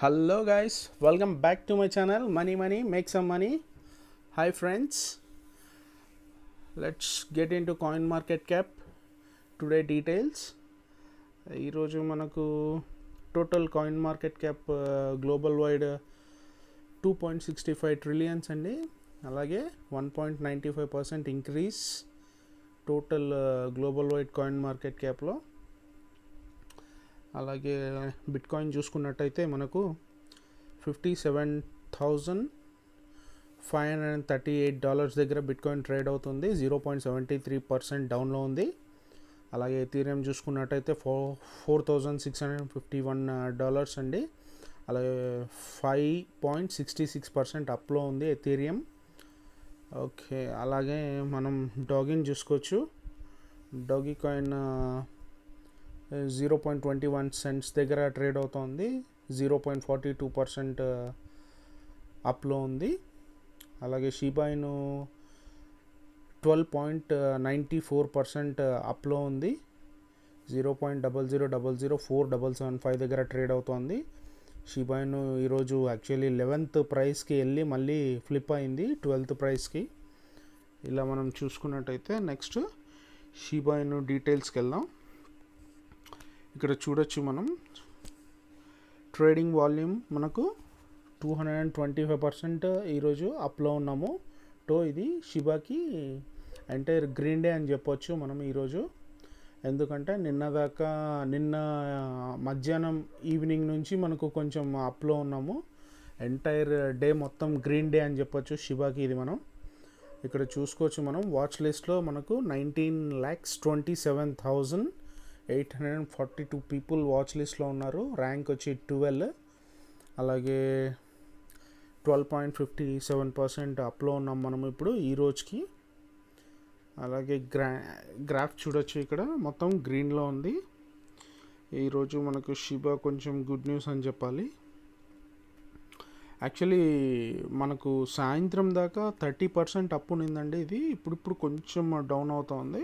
Hello guys, welcome back to my channel Money Make Some Money. Hi friends, let's get into coin market cap today details. ఈరోజు మనకు total coin market cap global wide 2.65 trillions అండి. అలాగే 1.95% increase total global wide coin market క్యాప్లో. అలాగే bit coin చూసుకున్నట్టయితే మనకు $57,538 దగ్గర bit coin trade అవుతుంది. 0.73% డౌన్లో ఉంది. అలాగే ఎథీరియం చూసుకున్నట్టయితే $4,651 అండి. అలాగే 5.66% అప్లో ఉంది ఎథీరియం. ఓకే, అలాగే మనం డాగిన్ చూసుకోవచ్చు. డాగీ కాయిన్ 0.21 cents దగ్గర ట్రేడ్ అవుతోంది. 0.42% అప్లో ఉంది. అలాగే షీబాయిను 12.94% అప్లో ఉంది. 0.000475 దగ్గర ట్రేడ్ అవుతోంది. షీబాయిను ఈరోజు యాక్చువల్లీ 11th ప్రైస్కి వెళ్ళి మళ్ళీ ఫ్లిప్ అయింది 12th ప్రైస్కి. ఇలా మనం చూసుకున్నట్టయితే నెక్స్ట్ షీబాయిను డీటెయిల్స్కి వెళ్దాం. ఇక్కడ చూడొచ్చు మనం ట్రేడింగ్ వాల్యూమ్ మనకు 225% ఈరోజు అప్లో ఉన్నాము. ఇది షిబాకి ఎంటైర్ గ్రీన్ డే అని చెప్పొచ్చు మనం ఈరోజు. ఎందుకంటే నిన్న మధ్యాహ్నం ఈవినింగ్ నుంచి మనకు కొంచెం అప్లో ఉన్నాము. ఎంటైర్ డే మొత్తం గ్రీన్ డే అని చెప్పొచ్చు షిబాకి. ఇది మనం ఇక్కడ చూసుకోవచ్చు. మనం వాచ్ లిస్ట్లో మనకు 19,27,842 పీపుల్ వాచ్ లిస్ట్లో ఉన్నారు. ర్యాంక్ వచ్చి 12. అలాగే 12.57% అప్లో ఉన్నాం మనం ఇప్పుడు ఈ రోజుకి. అలాగే గ్రాఫ్ చూడొచ్చు, ఇక్కడ మొత్తం గ్రీన్లో ఉంది. ఈరోజు మనకు షిబా కొంచెం గుడ్ న్యూస్ అని చెప్పాలి. యాక్చువల్లీ మనకు సాయంత్రం దాకా 30% అప్పు ఉన్నిందండి. ఇది ఇప్పుడు కొంచెం డౌన్ అవుతుంది.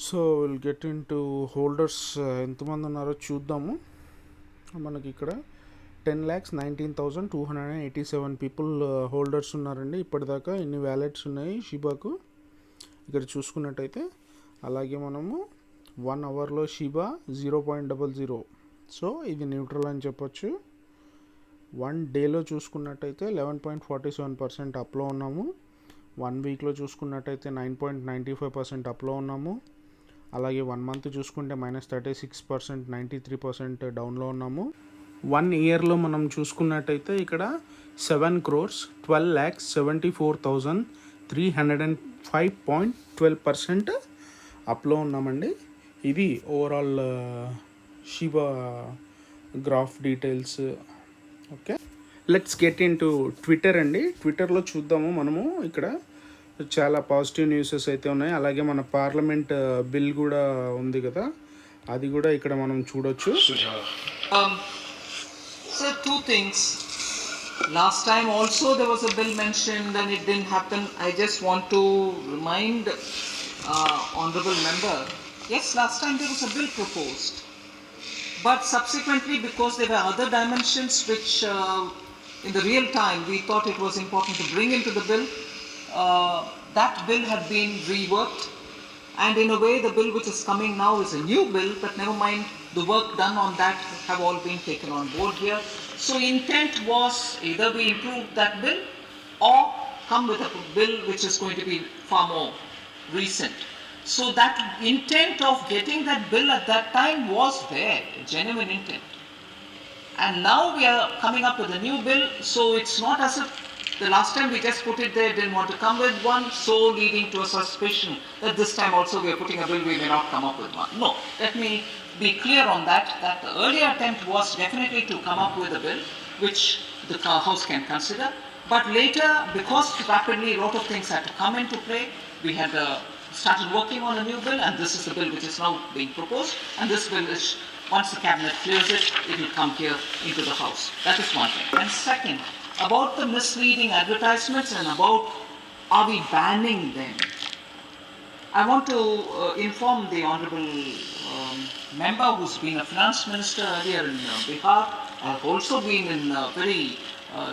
So will get in to holders ఎంతమంది ఉన్నారో చూద్దాము. మనకి ఇక్కడ 10,19,287 పీపుల్ హోల్డర్స్ ఉన్నారండి. ఇప్పటిదాకా ఇన్ని వ్యాలెట్స్ ఉన్నాయి షిబాకు ఇక్కడ చూసుకున్నట్టయితే. అలాగే మనము 1 అవర్లో షిబా 0.00. సో ఇది న్యూట్రల్ అని చెప్పొచ్చు. 1 డేలో చూసుకున్నట్టయితే 11.47% అప్లో ఉన్నాము. 1 వీక్లో చూసుకున్నట్టయితే 9.95% అప్లో ఉన్నాము. అలాగే 1 మంత్ చూసుకుంటే -36%, 93% డౌన్లో ఉన్నాము. 1 ఇయర్లో మనం చూసుకున్నట్టయితే ఇక్కడ 7,12,74,305.12% అప్లో ఉన్నామండి. ఇది overall Shiba graph details. Okay, let's get in to Twitter అండి. ట్విట్టర్లో చూద్దాము మనము. ఇక్కడ చాలా పాజిటివ్ న్యూసెస్ అయితే ఉన్నాయి. అలాగే మన పార్లమెంట్ బిల్ కూడా ఉంది కదా, అది కూడా ఇక్కడ మనం చూడొచ్చు. So 2 things. Last time also there was a bill mentioned and it didn't happen. I just want to remind honorable member, yes, last time there was a bill proposed, but subsequently because there were other dimensions which in the real time we thought it was important to bring into the bill, that bill had been reworked, and in a way the bill which is coming now is a new bill, but never mind, the work done on that have all been taken on board here. So intent was either we improve that bill or come with a bill which is going to be far more recent. So that intent of getting that bill at that time was there, a genuine intent. And now we are coming up with a new bill, so it's not as if the last time we just put it there, didn't want to come with one, so leading to a suspicion that this time also we are putting a bill, we may not come up with one. No, let me be clear on that the earlier attempt was definitely to come up with a bill which the House can consider, but later, because rapidly a lot of things had to come into play, we had started working on a new bill, and this is the bill which is now being proposed, and this bill is, once the cabinet clears it, it will come here into the House. That is one thing. And second, about the misleading advertisements and about are we banning them, I want to inform the honorable member who's been a finance minister earlier in Bihar. I've also been in very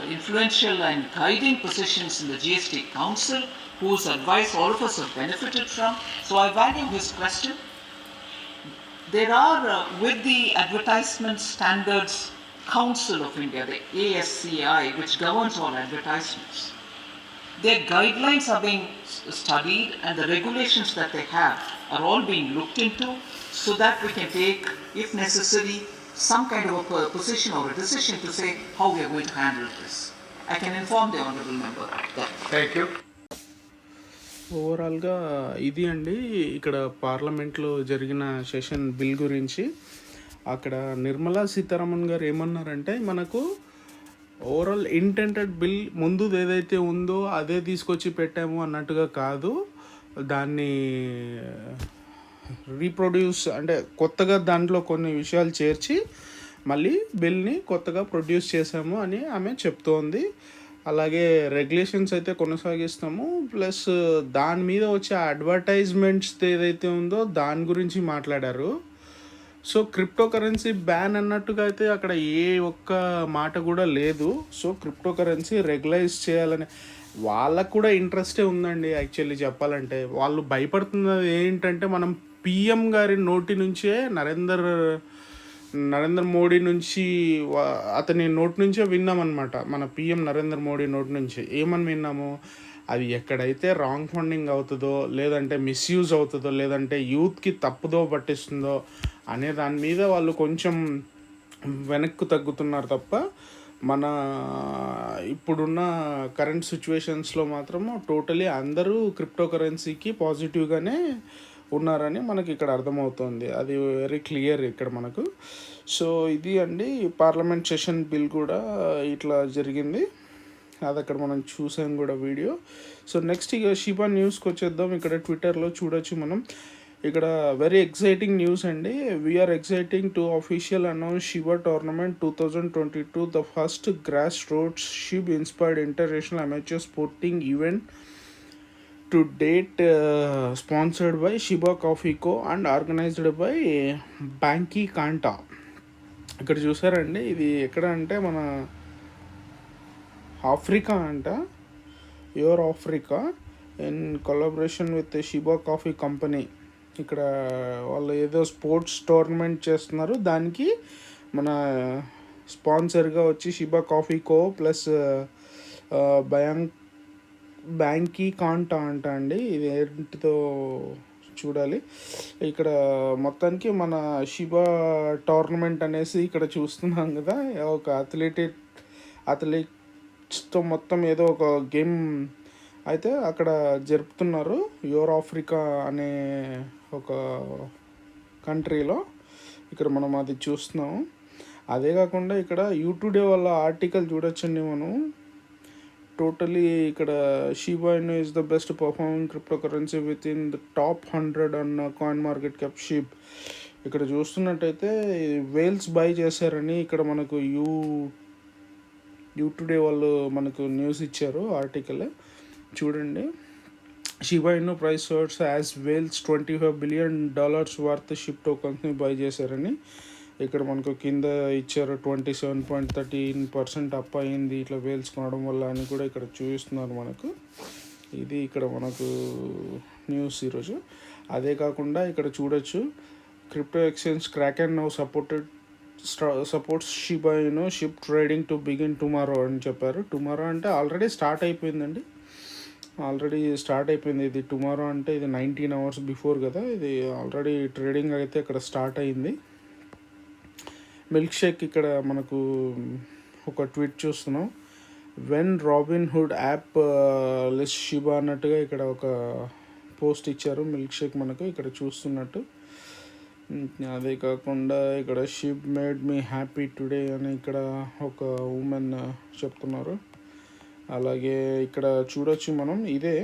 influential and guiding positions in the GST Council, whose advice all of us have benefited from. So I value his question. There are, with the Advertisement Standards Council of India, the ASCI, which governs all advertisements, their guidelines are being studied and the regulations that they have are all being looked into so that we can take, if necessary, some kind of a position or a decision to say how we are going to handle this. I can inform the honorable member that. Thank you. ఓవరాల్గా ఇది అండి ఇక్కడ పార్లమెంట్లో జరిగిన session bill గురించి. అక్కడ నిర్మలా సీతారామన్ గారు ఏమన్నారంటే, మనకు ఓవరాల్ ఇంటెంటెడ్ బిల్ ముందుది ఏదైతే ఉందో అదే తీసుకొచ్చి పెట్టాము అన్నట్టుగా కాదు, దాన్ని రీప్రొడ్యూస్ అంటే కొత్తగా దాంట్లో కొన్ని విషయాలు చేర్చి మళ్ళీ బిల్ని కొత్తగా ప్రొడ్యూస్ చేసాము అని ఆమె చెప్తోంది. అలాగే రెగ్యులేషన్స్ అయితే కొనసాగిస్తాము, ప్లస్ దాని మీద వచ్చే అడ్వర్టైజ్మెంట్స్ ఏదైతే ఉందో దాని గురించి మాట్లాడారు. సో క్రిప్టో కరెన్సీ బ్యాన్ అన్నట్టుగా అయితే అక్కడ ఏ ఒక్క మాట కూడా లేదు. సో క్రిప్టో కరెన్సీ రెగ్యులైజ్ చేయాలని వాళ్ళకు కూడా ఇంట్రెస్టే ఉందండి. యాక్చువల్లీ చెప్పాలంటే వాళ్ళు భయపడుతున్నది ఏంటంటే, మనం పిఎం గారి నోటి నుంచే నరేంద్ర మోడీ నుంచి అతని నోటి నుంచే విన్నామన్నమాట. మన పిఎం నరేంద్ర మోడీ నోటి నుంచి ఏమని విన్నాము, అది ఎక్కడైతే రాంగ్ ఫండింగ్ అవుతుందో, లేదంటే మిస్యూజ్ అవుతుందో, లేదంటే యూత్కి తప్పుదో పట్టిస్తుందో అనే దాని మీద వాళ్ళు కొంచెం వెనక్కు తగ్గుతున్నారు తప్ప, మన ఇప్పుడున్న కరెంట్ సిచ్యువేషన్స్లో మాత్రము టోటలీ అందరూ క్రిప్టో కరెన్సీకి పాజిటివ్గానే ఉన్నారని మనకి ఇక్కడ అర్థమవుతుంది. అది వెరీ క్లియర్ ఇక్కడ మనకు. సో ఇది అండి పార్లమెంట్ సెషన్ బిల్ కూడా ఇట్లా జరిగింది, అది అక్కడ మనం చూసాం కూడా వీడియో. సో నెక్స్ట్ ఇక షిబా న్యూస్కి వచ్చేద్దాం. ఇక్కడ ట్విట్టర్లో చూడొచ్చు మనం. ఇక్కడ వెరీ ఎక్సైటింగ్ న్యూస్ అండి. We are exciting to official announce Shiba tournament 2022, the first grass roots Shib inspired international amateur sporting event to date, sponsored by Shiba Coffee Co. and organized by Banki Kanta. ఇక్కడ చూసారండి, ఇది ఎక్కడ అంటే మన Africa అంట, your Africa, in collaboration with Shiba coffee company. ఇక్కడ వాళ్ళు ఏదో స్పోర్ట్స్ టోర్నమెంట్ చేస్తున్నారు, దానికి మన స్పాన్సర్గా వచ్చి షిబా కాఫీ కో ప్లస్ బ్యాంకీ కాంటా అండి. ఇది ఏంటితో చూడాలి. ఇక్కడ మొత్తానికి మన షిబా టోర్నమెంట్ అనేసి ఇక్కడ చూస్తున్నాం కదా, ఒక అథ్లెట్స్తో మొత్తం ఏదో ఒక గేమ్ అయితే అక్కడ జరుపుతున్నారు యువర్ ఆఫ్రికా అనే ఒక కంట్రీలో. ఇక్కడ మనం అది చూస్తున్నాము. అదే కాకుండా ఇక్కడ యూటుడే వాళ్ళ ఆర్టికల్ చూడొచ్చండి మనం. టోటలీ ఇక్కడ షిబా ఇను is the best performing crypto currency with in the top 100 అన్న కాయిన్ మార్కెట్ క్యాప్ షిబ్. ఇక్కడ చూస్తున్నట్టయితే వేల్స్ బై చేశారని ఇక్కడ మనకు యూటుడే వాళ్ళు మనకు న్యూస్ ఇచ్చారు ఆర్టికల్ చూడండి. Shiba Inu price source as whales $25 billion worth Shib టోకన్స్ని బై చేశారని ఇక్కడ మనకు కింద ఇచ్చారు. 27.13% అప్ అయింది ఇట్లా వేల్స్ కొనడం వల్ల అని కూడా ఇక్కడ చూపిస్తున్నారు మనకు. ఇది ఇక్కడ మనకు న్యూస్ ఈరోజు. అదే కాకుండా ఇక్కడ చూడొచ్చు, crypto exchange Kraken now supports Shiba ఇను ship trading to begin tomorrow అని చెప్పారు. టుమారో అంటే ఆల్రెడీ స్టార్ట్ అయిపోయిందండి, ఇది టుమారో అంటే ఇది 19 hours బిఫోర్ కదా, ఇది ఆల్రెడీ ట్రేడింగ్ అయితే ఇక్కడ స్టార్ట్ అయింది. మిల్క్ షేక్ ఇక్కడ మనకు ఒక ట్వీట్ చూస్తున్నాం, when robin hood app list Shiba అన్నట్టుగా ఇక్కడ ఒక పోస్ట్ ఇచ్చారు మిల్క్ షేక్ మనకు ఇక్కడ చూస్తున్నట్టు. అదే కాకుండా ఇక్కడ ship made me happy today అని ఇక్కడ ఒక ఉమెన్ చెప్తున్నారు. అలాగే ఇక్కడ చూడొచ్చు మనం, ఇదే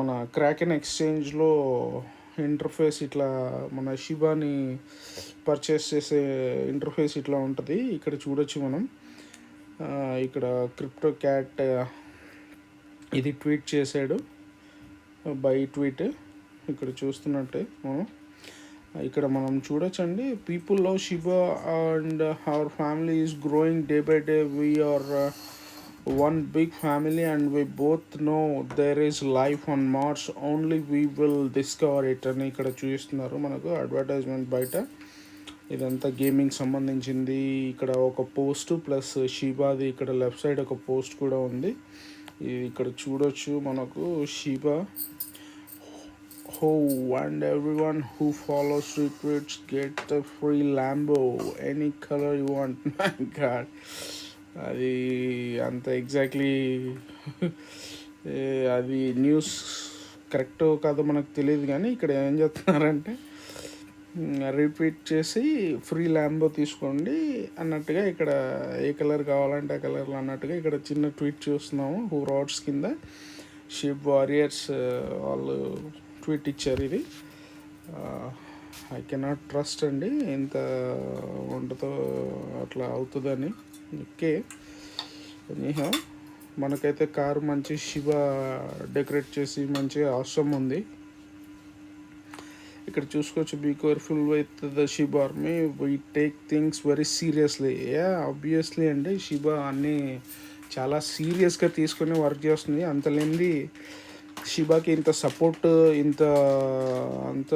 మన క్రాకెన్ ఎక్స్చేంజ్లో ఇంటర్ఫేస్ ఇట్లా మన షిబాని పర్చేస్ చేసే ఇంటర్ఫేస్ ఇట్లా ఉంటుంది. ఇక్కడ చూడొచ్చు మనం. ఇక్కడ క్రిప్టో క్యాట్ ఇది ట్వీట్ చేశాడు, బై ట్వీట్ ఇక్కడ చూస్తున్నట్టే మనం. ఇక్కడ మనం చూడొచ్చండి, people love Shiba and our family is growing day by day. We are one big family and we both know there is life on Mars, only we will discover it అని ఇక్కడ చూపిస్తున్నారు మనకు అడ్వర్టైజ్మెంట్ బయట. ఇదంతా గేమింగ్ సంబంధించింది. ఇక్కడ ఒక post plus షీబాది ఇక్కడ లెఫ్ట్ సైడ్ ఒక పోస్ట్ కూడా ఉంది. ఇది ఇక్కడ చూడొచ్చు మనకు Shiba. Oh and everyone who follows retweets get the free Lambo any colour you want. My God, అది అంత ఎగ్జాక్ట్లీ అది న్యూస్ కరెక్టో కాదో మనకు తెలియదు, కానీ ఇక్కడ ఏం చెప్తున్నారంటే రిపీట్ చేసి ఫ్రీ ల్యాంబో తీసుకోండి అన్నట్టుగా, ఇక్కడ ఏ కలర్ కావాలంటే ఆ కలర్లో అన్నట్టుగా ఇక్కడ చిన్న ట్వీట్ చూస్తున్నాము. హూ రాడ్స్ కింద షిప్ వారియర్స్ వాళ్ళు ట్వీట్ ఇచ్చారు. ఇది ఐ కెనాట్ ట్రస్ట్ అండి, ఇంత వంటతో అట్లా అవుతుందని. ఓకే, ఎనీహౌ మనకైతే కారు మంచి షిబా డెకరేట్ చేసి మంచిగా అవసరం ఉంది. ఇక్కడ చూసుకోవచ్చు, be careful with the Shiba army, we take things very seriously. Obviously అండి, షిబా అన్నీ చాలా సీరియస్గా తీసుకొని వర్క్ చేస్తుంది. అంత లేనిది షిబాకి ఇంత సపోర్ట్ అంత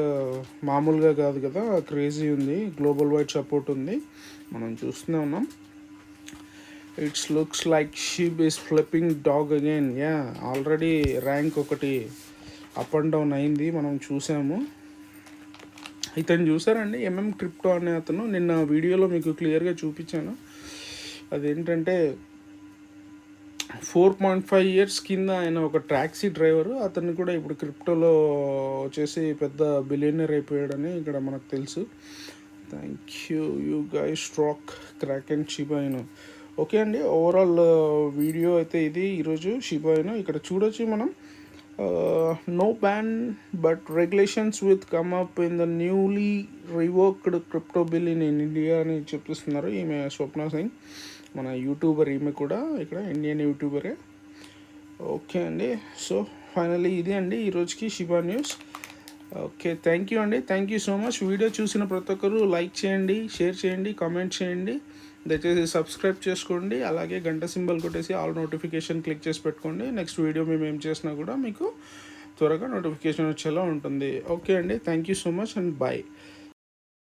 మామూలుగా కాదు కదా, క్రేజీ ఉంది, గ్లోబల్ వైడ్ సపోర్ట్ ఉంది, మనం చూస్తూనే ఉన్నాం. It's looks like SHIB is flipping dog again. Already rank ఒకటి అప్ అండ్ డౌన్ అయింది, మనం చూసాము. ఇతను చూసారండి, క్రిప్టో అనే అతను, నిన్న వీడియోలో మీకు క్లియర్గా చూపించాను. అదేంటంటే 4.5 years కింద ఆయన ఒక ట్యాక్సీ డ్రైవరు, అతన్ని కూడా ఇప్పుడు క్రిప్టోలో వచ్చేసి పెద్ద బిలియనర్ అయిపోయాడని ఇక్కడ మనకు తెలుసు. థ్యాంక్ యూ గైస్, స్ట్రాక్ క్రాక్ అండ్ షిబా ఇను. ఓకే అండి, ఓవరాల్ వీడియో అయితే ఇది ఈరోజు షిబా ఇను. ఇక్కడ చూడొచ్చు మనం, no ban but regulations will come up in the newly revoked crypto bill in India అని చెప్పిస్తున్నారు. ఈమె స్వప్న సింగ్, మన యూట్యూబర్, ఈమె కూడా ఇక్కడ ఇండియన్ యూట్యూబరే. ఓకే అండి, సో ఫైనల్లీ ఇది అండి ఈరోజుకి Shiba news. Okay, thank you అండి, thank you so much. Video చూసిన ప్రతి ఒక్కరు లైక్ చేయండి, షేర్ చేయండి, కామెంట్ చేయండి, దయచేసి సబ్స్క్రైబ్ చేసుకోండి, అలాగే గంట సింబల్ కొట్టేసి ఆల్ నోటిఫికేషన్ క్లిక్ చేసి పెట్టుకోండి. నెక్స్ట్ వీడియో మేము ఏం చేసినా కూడా మీకు త్వరగా నోటిఫికేషన్ వచ్చేలా ఉంటుంది. ఓకే అండి, thank you so much and bye.